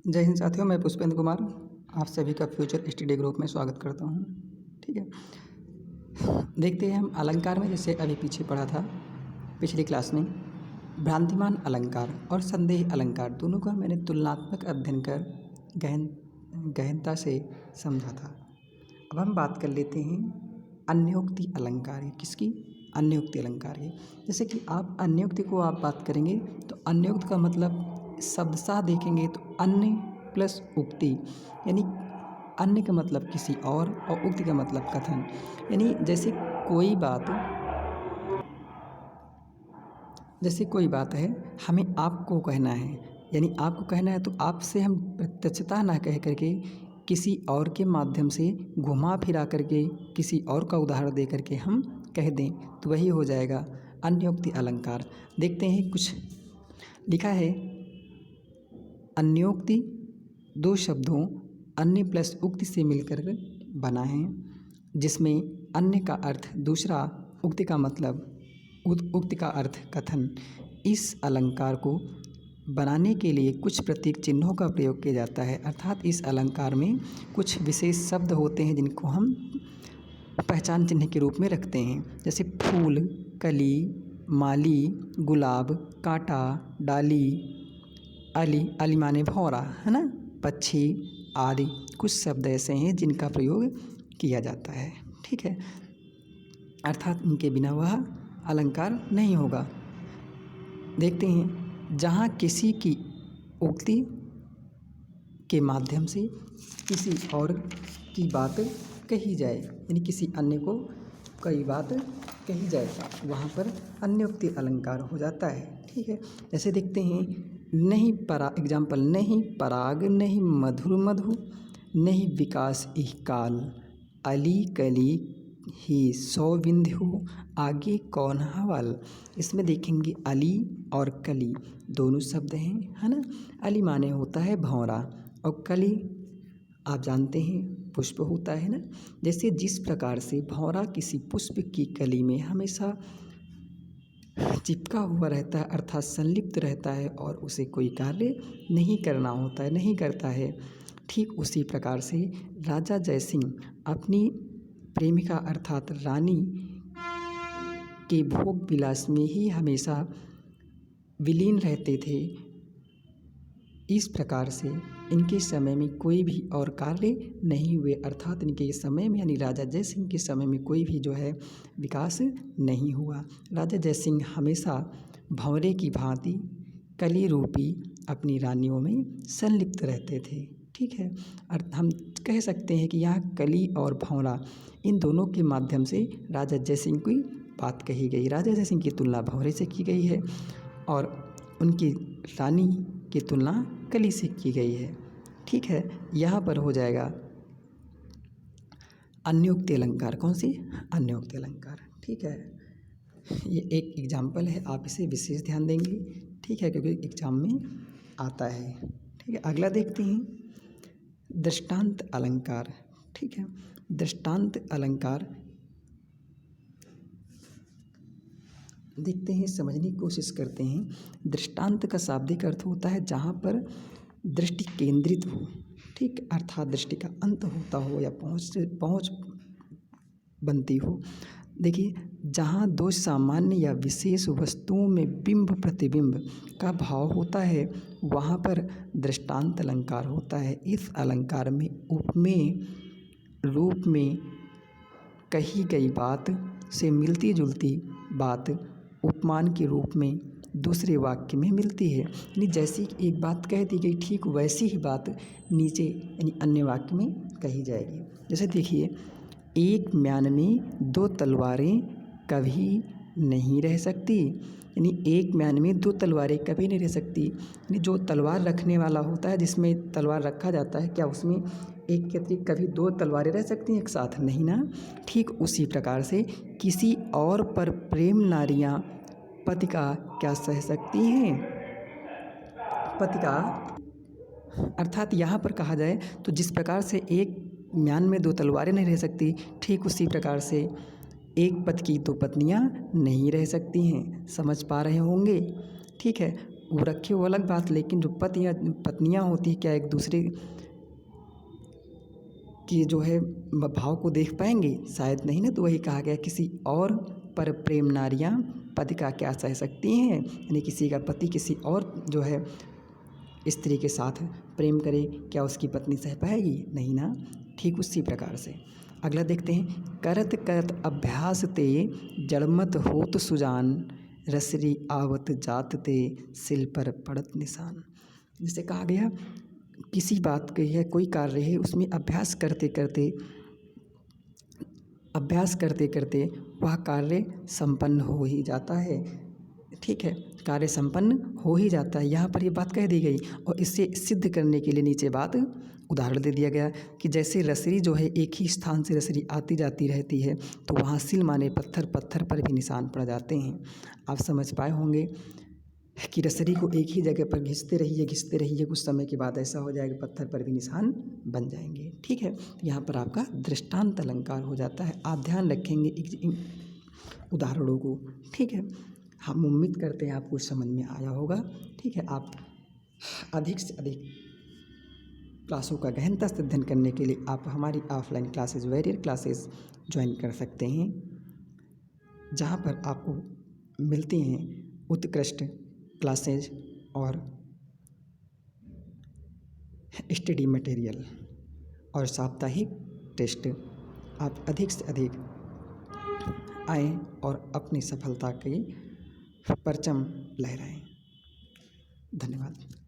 जय हिंद साथियों, मैं पुष्पेंद्र कुमार आप सभी का फ्यूचर स्टडी ग्रुप में स्वागत करता हूं। ठीक है, देखते हैं हम अलंकार में। जैसे अभी पीछे पढ़ा था पिछली क्लास में, भ्रांतिमान अलंकार और संदेह अलंकार दोनों का मैंने तुलनात्मक अध्ययन कर गहनता से समझा था। अब हम बात कर लेते हैं अन्योक्ति अलंकार की। किसकी? अन्योक्ति अलंकार की। जैसे कि आप अन्योक्ति को आप बात करेंगे तो अन्योक्ति का मतलब शब्दशः देखेंगे तो अन्य प्लस उक्ति, यानी अन्य का मतलब किसी और उक्ति का मतलब कथन। यानी जैसे कोई बात है, हमें आपको कहना है, यानी आपको कहना है तो आपसे हम प्रत्यक्षतः ना कह करके किसी और के माध्यम से घुमा फिरा करके किसी और का उदाहरण दे करके हम कह दें तो वही हो जाएगा अन्योक्ति अलंकार। देखते हैं, कुछ लिखा है। अन्योक्ति दो शब्दों अन्य प्लस उक्ति से मिलकर बना है, जिसमें अन्य का अर्थ दूसरा, उक्ति का मतलब उक्ति का अर्थ कथन। इस अलंकार को बनाने के लिए कुछ प्रतीक चिन्हों का प्रयोग किया जाता है, अर्थात इस अलंकार में कुछ विशेष शब्द होते हैं जिनको हम पहचान चिन्ह के रूप में रखते हैं। जैसे फूल, कली, माली, गुलाब, कांटा, डाली, अली माने भौरा, है ना, पक्षी आदि कुछ शब्द ऐसे हैं जिनका प्रयोग किया जाता है। ठीक है, अर्थात इनके बिना वह अलंकार नहीं होगा। देखते हैं, जहाँ किसी की उक्ति के माध्यम से किसी और की बात कही जाए, यानी किसी अन्य को कई बात कही जाए, वहाँ पर अन्योक्ति अलंकार हो जाता है। ठीक है, जैसे देखते हैं, नहीं एग्जाम्पल, नहीं पराग, नहीं मधुर मधु, नहीं विकास इह काल, अली कली ही सौ बिंदु, आगे कौन हवाल। इसमें देखेंगे अली और कली दोनों शब्द हैं, है ना। अली माने होता है भौरा और कली आप जानते हैं पुष्प होता है ना। जैसे जिस प्रकार से भौरा किसी पुष्प की कली में हमेशा चिपका हुआ रहता है, अर्थात संलिप्त रहता है और उसे कोई कार्य नहीं करना होता है, नहीं करता है, ठीक उसी प्रकार से राजा जयसिंह अपनी प्रेमिका अर्थात रानी के भोग विलास में ही हमेशा विलीन रहते थे। इस प्रकार से इनके समय में कोई भी और कार्य नहीं हुए, अर्थात इनके समय में यानी राजा जयसिंह के समय में कोई भी जो है विकास नहीं हुआ। राजा जयसिंह हमेशा भंवरे की भांति कली रूपी अपनी रानियों में संलिप्त रहते थे। ठीक है, हम कह सकते हैं कि यहाँ कली और भंवरा इन दोनों के माध्यम से राजा जयसिंह की बात कही गई। राजा जयसिंह की तुलना भंवरे से की गई है और उनकी रानी की तुलना कली से की गई है। ठीक है, यहाँ पर हो जाएगा अन्योक्ति अलंकार। कौन सी? अन्योक्ति अलंकार। ठीक है, ये एक एग्जाम्पल है, आप इसे विशेष ध्यान देंगे। ठीक है, क्योंकि एग्जाम में आता है। ठीक है, अगला देखते हैं दृष्टांत अलंकार। ठीक है, दृष्टांत अलंकार देखते हैं, समझने की कोशिश करते हैं। दृष्टांत का शाब्दिक अर्थ होता है जहाँ पर दृष्टि केंद्रित हो, ठीक, अर्थात दृष्टि का अंत होता हो या पहुँच बनती हो। देखिए, जहाँ दो सामान्य या विशेष वस्तुओं में बिंब प्रतिबिंब का भाव होता है वहाँ पर दृष्टांत अलंकार होता है। इस अलंकार में उपमेय रूप में कही गई बात से मिलती जुलती बात उपमान के रूप में दूसरे वाक्य में मिलती है। यानी जैसी एक बात कह दी गई, ठीक वैसी ही बात नीचे यानी अन्य वाक्य में कही जाएगी। जैसे देखिए, एक म्यान में दो तलवारें कभी नहीं रह सकती, यानी एक म्यान में दो तलवारें कभी नहीं रह सकती। यानी जो तलवार रखने वाला होता है, जिसमें तलवार रखा जाता है, क्या उसमें एक के अतिरिक्त कभी दो तलवारें रह सकती हैं एक साथ? नहीं ना। ठीक उसी प्रकार से किसी और पर प्रेम नारियां पति का क्या सह सकती हैं? पति का अर्थात यहाँ पर कहा जाए तो जिस प्रकार से एक म्यान में दो तलवारें नहीं रह सकती, ठीक उसी प्रकार से एक पति की दो पत्नियाँ नहीं रह सकती हैं। समझ पा रहे होंगे। ठीक है, वो रखे वो अलग बात, लेकिन जो पति या पत्नियाँ होती हैं क्या एक दूसरे कि जो है भाव को देख पाएंगे? शायद नहीं ना। तो वही कहा गया किसी और पर प्रेम नारियां पति का क्या सह सकती हैं, यानी किसी का पति किसी और जो है स्त्री के साथ प्रेम करे, क्या उसकी पत्नी सह पाएगी? नहीं ना। ठीक उसी प्रकार से अगला देखते हैं, करत करत अभ्यास ते जड़मत होत सुजान, रसरी आवत जात ते सिल पर पड़त निशान। जिसे कहा गया किसी बात के है कोई कार्य है उसमें अभ्यास करते करते वह कार्य संपन्न हो ही जाता है। ठीक है, कार्य संपन्न हो ही जाता है, यहाँ पर ये बात कह दी गई। और इसे सिद्ध करने के लिए नीचे बात उदाहरण दे दिया गया कि जैसे रसरी जो है एक ही स्थान से रसरी आती जाती रहती है, तो वहाँ सिल माने पत्थर, पत्थर पर भी निशान पड़ जाते हैं। आप समझ पाए होंगे कि रसरी को एक ही जगह पर घिसते रहिए, कुछ समय के बाद ऐसा हो जाएगा पत्थर पर भी निशान बन जाएंगे। ठीक है, यहाँ पर आपका दृष्टांत अलंकार हो जाता है। आप ध्यान रखेंगे इन उदाहरणों को। ठीक है, हम उम्मीद करते हैं आपको समझ में आया होगा। ठीक है, आप अधिक से अधिक क्लासों का गहनता से अध्ययन करने के लिए आप हमारी offline classes, warrior classes join कर सकते हैं, जहाँ पर आपको मिलती हैं उत्कृष्ट क्लासेज और स्टडी मटेरियल और साप्ताहिक टेस्ट। आप अधिक से अधिक आएँ और अपनी सफलता की परचम लहराएं। धन्यवाद।